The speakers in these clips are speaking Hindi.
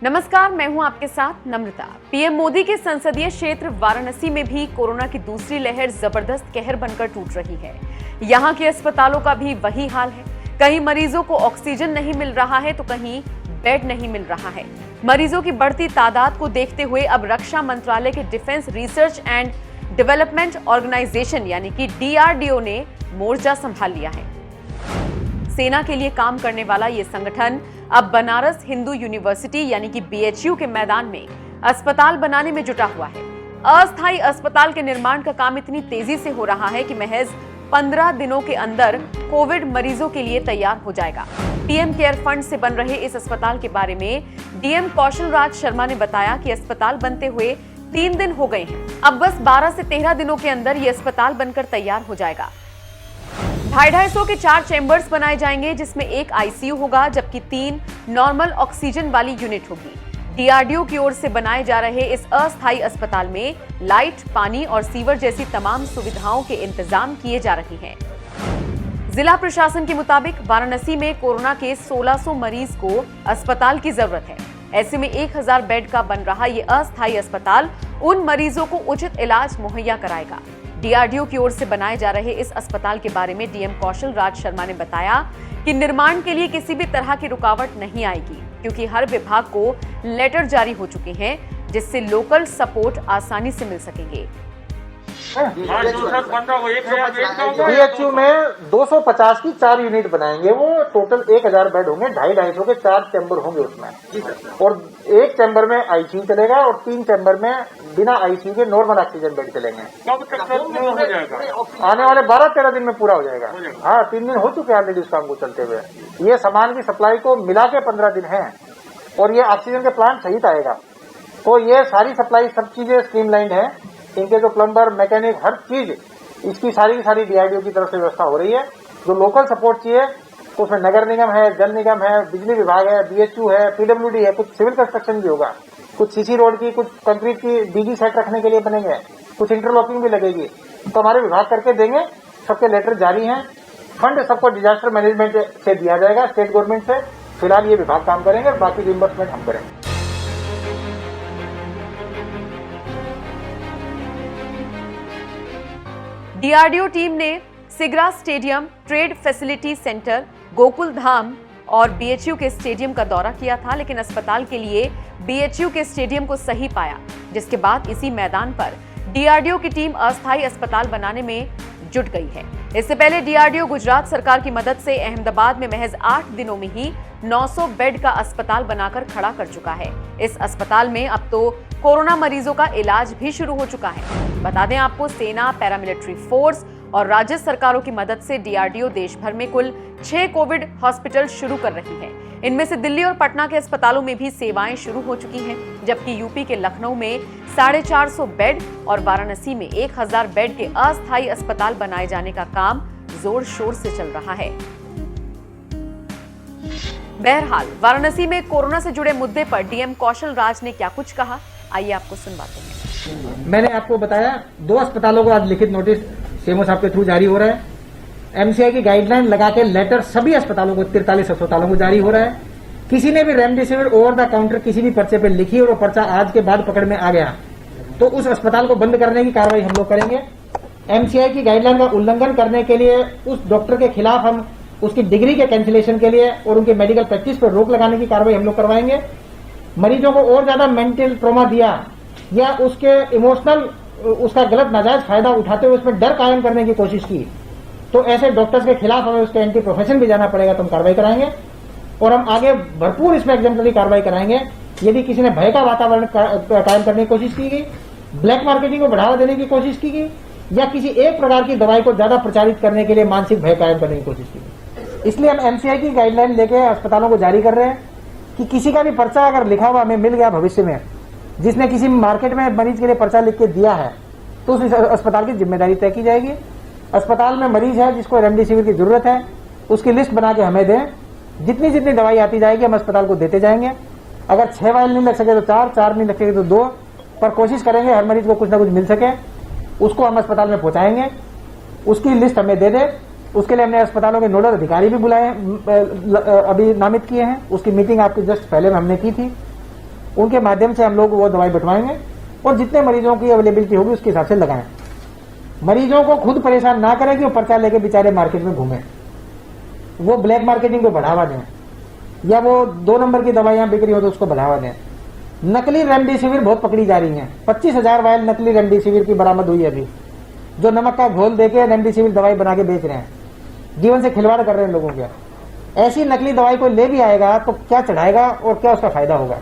नमस्कार, मैं हूं आपके साथ नम्रता। पीएम मोदी के संसदीय क्षेत्र वाराणसी में भी कोरोना की दूसरी लहर जबरदस्त कहर बनकर टूट रही है। यहां के अस्पतालों का भी वही हाल है। कहीं मरीजों को ऑक्सीजन नहीं मिल रहा है तो कहीं बेड नहीं मिल रहा है। मरीजों की बढ़ती तादाद को देखते हुए अब रक्षा मंत्रालय के defence research and development organisation यानी कि DRDO ने मोर्चा संभाल लिया है। सेना के लिए काम करने वाला ये संगठन अब बनारस हिंदू यूनिवर्सिटी यानी कि BHU के मैदान में अस्पताल बनाने में जुटा हुआ है। अस्थायी अस्पताल के निर्माण का काम इतनी तेजी से हो रहा है कि महज 15 दिनों के अंदर कोविड मरीजों के लिए तैयार हो जाएगा। PM केयर फंड से बन रहे इस अस्पताल के बारे में DM कौशल राज शर्मा ने बताया कि अस्पताल बनते हुए 3 दिन हो गए हैं। अब बस 12 से 13 दिनों के अंदर ये अस्पताल बनकर तैयार हो जाएगा। 250 के 4 चैम्बर्स बनाए जाएंगे, जिसमें एक ICU होगा जबकि 3 नॉर्मल ऑक्सीजन वाली यूनिट होगी। DRDO की ओर से बनाए जा रहे इस अस्थायी अस्पताल में लाइट, पानी और सीवर जैसी तमाम सुविधाओं के इंतजाम किए जा रहे हैं। जिला प्रशासन के मुताबिक वाराणसी में कोरोना के 1600 मरीज को अस्पताल की जरूरत है। ऐसे में 1000 बेड का बन रहा ये अस्थायी अस्पताल उन मरीजों को उचित इलाज मुहैया कराएगा। DRDO की ओर से बनाए जा रहे इस अस्पताल के बारे में DM कौशल राज शर्मा ने बताया कि निर्माण के लिए किसी भी तरह की रुकावट नहीं आएगी, क्योंकि हर विभाग को लेटर जारी हो चुके हैं, जिससे लोकल सपोर्ट आसानी से मिल सकेंगे। BHU में 250 की 4 यूनिट बनाएंगे। वो टोटल 1000 बेड होंगे। 250 के 4 चैम्बर होंगे उसमें, और एक चैम्बर में ICU चलेगा और 3 चैम्बर में बिना ICU के नॉर्मल ऑक्सीजन बेड चलेंगे। कब तक हो जाएगा? आने वाले 12-13 दिन में पूरा हो जाएगा। हाँ, 3 दिन हो चुके हैं ऑलरेडी इस काम को चलते हुए। ये सामान की सप्लाई को मिला के 15 दिन है, और ये ऑक्सीजन के प्लांट सहित आएगा। तो ये सारी सप्लाई, सब चीजें स्ट्रीमलाइंड है। इनके जो प्लम्बर, मैकेनिक, हर चीज इसकी सारी DRDO की तरफ से व्यवस्था हो रही है। जो लोकल सपोर्ट चाहिए उसमें नगर निगम है, जल निगम है, बिजली विभाग है, BHU है, PWD है, कुछ सिविल कंस्ट्रक्शन भी होगा, कुछ CC रोड की, कुछ कंक्रीट की DG सेट रखने के लिए बनेंगे, कुछ इंटरलॉकिंग भी लगेगी। तो हमारे विभाग करके देंगे। सबके लेटर जारी हैं। फंड सबको डिजास्टर मैनेजमेंट से दिया जाएगा, स्टेट गवर्नमेंट से। फिलहाल ये विभाग काम करेंगे और बाकी रिइंबर्समेंट हम करेंगे। DRDO टीम ने Sigra stadium, trade facility centre, Gokul Dham और BHU के स्टेडियम का दौरा किया था, लेकिन अस्पताल के लिए BHU के स्टेडियम को सही पाया, जिसके बाद इसी मैदान पर DRDO की टीम अस्थायी अस्पताल बनाने में जुट गई है। इससे पहले DRDO गुजरात सरकार की मदद से अहमदाबाद में महज 8 दिनों में ही 900 बेड का अस्पताल बनाकर खड़ा कर चुका है। इस अस्पताल में अब तो कोरोना मरीजों का इलाज भी शुरू हो चुका है। बता दें आपको, सेना, पैरामिलिट्री फोर्स और राज्य सरकारों की मदद से DRDO देश भर में कुल 6 कोविड हॉस्पिटल शुरू कर रही है। इनमें से दिल्ली और पटना के अस्पतालों में भी सेवाएं शुरू हो चुकी हैं, जबकि यूपी के लखनऊ में 450 बेड और वाराणसी में 1000 बेड के अस्थायी अस्पताल बनाए जाने का काम जोर शोर से चल रहा है। बहरहाल, वाराणसी में कोरोना से जुड़े मुद्दे पर DM कौशल राज ने क्या कुछ कहा, आइए आपको सुनवाते हैं। मैंने आपको बताया 2 अस्पतालों को आज लिखित नोटिस CMO साहब के थ्रू जारी हो रहा है। MCI की गाइडलाइन लगा के लेटर सभी अस्पतालों को, 43 अस्पतालों को जारी हो रहा है। किसी ने भी रेमडेसिविर ओवर द काउंटर किसी भी पर्चे पे लिखी और वो पर्चा आज के बाद पकड़ में आ गया तो उस अस्पताल को बंद करने की कार्रवाई हम लोग करेंगे। MCI की गाइडलाइन का उल्लंघन करने के लिए उस डॉक्टर के खिलाफ हम उसकी डिग्री के कैंसिलेशन के लिए और उनके मेडिकल प्रैक्टिस पर रोक लगाने की कार्रवाई हम लोग करवाएंगे। मरीजों को और ज्यादा मेंटल ट्रॉमा दिया या उसके इमोशनल, उसका गलत नाजायज फायदा उठाते हुए उसमें डर कायम करने की कोशिश की तो ऐसे डॉक्टर्स के खिलाफ हमें उसके एंटी प्रोफेशन भी जाना पड़ेगा, तो हम कार्रवाई कराएंगे। और हम आगे भरपूर इसमें एग्जाम्पलरी कार्रवाई कराएंगे। यदि किसी ने भय का वातावरण कायम करने की कोशिश की गई, ब्लैक मार्केटिंग को बढ़ावा देने की कोशिश की गई, या किसी एक प्रकार की दवाई को ज्यादा प्रचारित करने के लिए मानसिक भय कायम करने की कोशिश की गई, इसलिए हम MCI की गाइडलाइन लेके अस्पतालों को जारी कर रहे हैं कि किसी का भी पर्चा अगर लिखा हुआ हमें मिल गया भविष्य में, जिसने किसी मार्केट में मरीज के लिए पर्चा लिख के दिया है, तो उस अस्पताल की जिम्मेदारी तय की जाएगी। अस्पताल में मरीज है जिसको रेमडेसिविर की जरूरत है, उसकी लिस्ट बना के हमें दें। जितनी जितनी दवाई आती जाएगी हम अस्पताल को देते जाएंगे। अगर 6 वायल नहीं लग सके तो 4 नहीं लग सके तो 2, पर कोशिश करेंगे हर मरीज को कुछ ना कुछ मिल सके, उसको हम अस्पताल में पहुंचाएंगे। उसकी लिस्ट हमें दे दे। उसके लिए हमने अस्पतालों के नोडल अधिकारी भी बुलाए, अभी नामित किए हैं। उसकी मीटिंग आपकी जस्ट पहले हमने की थी। उनके माध्यम से हम लोग वो दवाई बंटवाएंगे और जितने मरीजों की अवेलेबिलिटी होगी उसके हिसाब से लगाएं। मरीजों को खुद परेशान ना करें कि वो पर्चा लेके बेचारे मार्केट में घूमें, वो ब्लैक मार्केटिंग को बढ़ावा दें, या वो 2 नंबर की दवाइयां बिक्री हो तो उसको बढ़ावा दें। नकली रेमडेसिविर बहुत पकड़ी जा रही है। 25,000 वायल नकली रेमडेसिविर की बरामद हुई है अभी, जो नमक का घोल देके रेमडेसिविर दवाई बना के बेच रहे हैं, जीवन से खिलवाड़ कर रहे हैं लोगों के। ऐसी नकली दवाई कोई ले भी आएगा तो क्या चढ़ाएगा और क्या उसका फायदा होगा?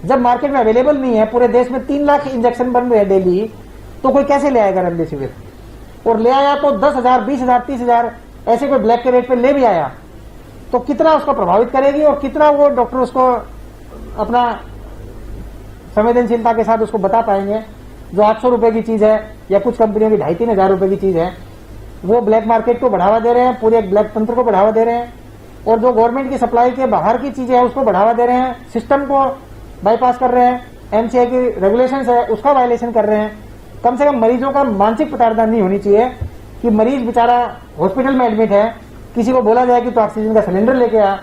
जब मार्केट में अवेलेबल नहीं है, पूरे देश में 3 लाख इंजेक्शन बन रहे हैं डेली, तो कोई कैसे ले आएगा रेमडेसिविर? और ले आया तो 10,000, 20,000, 30,000 ऐसे कोई ब्लैक के रेट पे ले भी आया तो कितना उसको प्रभावित करेगी और कितना वो डॉक्टर उसको अपना संवेदनशीलता के साथ उसको बता पाएंगे। जो 800 रुपए की चीज है या कुछ कंपनियों की 2,500-3 हजार रुपए की चीज है, वो ब्लैक मार्केट को बढ़ावा दे रहे हैं, पूरे ब्लैक तंत्र को बढ़ावा दे रहे हैं। और जो गवर्नमेंट की सप्लाई के बाहर की चीजें है उसको बढ़ावा दे रहे हैं, सिस्टम को बाईपास कर रहे हैं, एमसीआई की रेगुलेशंस है उसका वायलेशन कर रहे हैं। कम से कम मरीजों का मानसिक प्रताड़ना नहीं होनी चाहिए कि मरीज बेचारा हॉस्पिटल में एडमिट है, किसी को बोला जाए कि तो ऑक्सीजन का सिलेंडर लेके आ,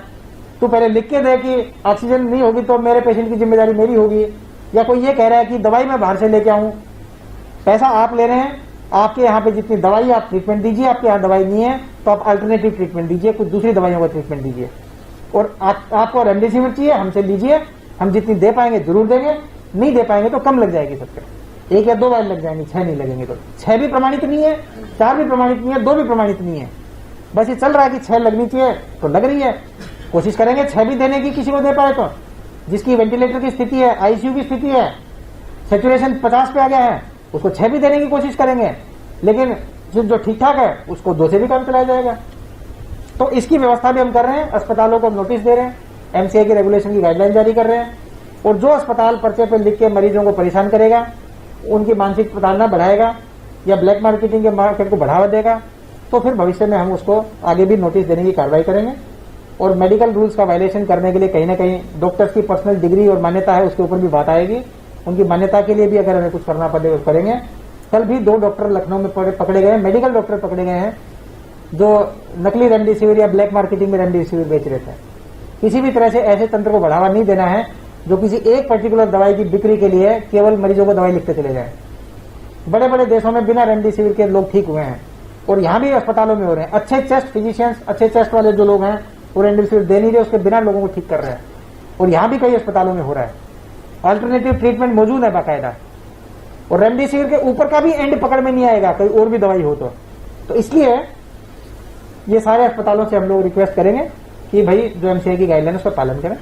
तू पहले लिख के दे कि ऑक्सीजन नहीं होगी तो मेरे पेशेंट की जिम्मेदारी मेरी होगी। या कोई ये कह रहा है कि दवाई मैं बाहर से लेके आऊं, पैसा आप ले रहे हैं, आपके यहाँ पे जितनी दवाई आप ट्रीटमेंट दीजिए, आपके यहाँ दवाई नहीं है तो आप अल्टरनेटिव ट्रीटमेंट दीजिए, कुछ दूसरी दवाइयों का ट्रीटमेंट दीजिए। और आपको रेमडेसिविर चाहिए, हमसे लीजिए, हम जितनी दे पाएंगे जरूर देंगे, नहीं दे पाएंगे तो कम लग जाएगी सबके, 1 या 2 वायर लग जाएंगे, 6 नहीं लगेंगे। तो 6 भी प्रमाणित नहीं है, 4 भी प्रमाणित नहीं है, 2 भी प्रमाणित नहीं है, बस ये चल रहा है कि 6 लगनी चाहिए तो लग रही है। कोशिश करेंगे 6 भी देने की, किसी को दे पाए तो। जिसकी वेंटिलेटर की स्थिति है, आईसीयू की स्थिति है, सैचुरेशन 50 पे आ गया है, उसको 6 भी देने की कोशिश करेंगे। लेकिन जो ठीक ठाक है उसको 2 से भी काम चलाया जाएगा। तो इसकी व्यवस्था भी हम कर रहे हैं, अस्पतालों को नोटिस दे रहे हैं, एमसीआई की रेगुलेशन की गाइडलाइन जारी कर रहे हैं। और जो अस्पताल पर्चे पर लिख के मरीजों को परेशान करेगा, उनकी मानसिक प्रताड़ना बढ़ाएगा या ब्लैक मार्केटिंग के मार्केट को बढ़ावा देगा, तो फिर भविष्य में हम उसको आगे भी नोटिस देने की कार्रवाई करेंगे। और मेडिकल रूल्स का वायलेशन करने के लिए कहीं ना कहीं डॉक्टर्स की पर्सनल डिग्री और मान्यता है, उसके ऊपर भी बात आएगी। उनकी मान्यता के लिए भी अगर हमें कुछ करना पड़े तो करेंगे। कल भी 2 डॉक्टर लखनऊ में पकड़े गए, मेडिकल डॉक्टर पकड़े गए हैं, जो नकली रेमडेसिविर या ब्लैक मार्केटिंग में रेमडेसिविर बेच रहे थे। किसी भी तरह से ऐसे तंत्र को बढ़ावा नहीं देना है जो किसी एक पर्टिकुलर दवाई की बिक्री के लिए केवल मरीजों को दवाई लिखते चले जाए। बड़े बड़े देशों में बिना रेमडेसिविर के लोग ठीक हुए हैं और यहां भी अस्पतालों में हो रहे हैं। अच्छे चेस्ट फिजिशियंस, अच्छे चेस्ट वाले जो लोग हैं वो रेमडेसिविर दे नहीं रहे, उसके बिना लोगों को ठीक कर रहे हैं। और यहां भी कई अस्पतालों में हो रहा है। अल्टरनेटिव ट्रीटमेंट मौजूद है बाकायदा, और रेमडेसिविर के ऊपर का भी एंड पकड़ में नहीं आएगा कोई और भी दवाई हो तो इसलिए ये सारे अस्पतालों से हम लोग रिक्वेस्ट करेंगे कि भाई जो एमसीआई की गाइडलाइन है उसका पालन करें।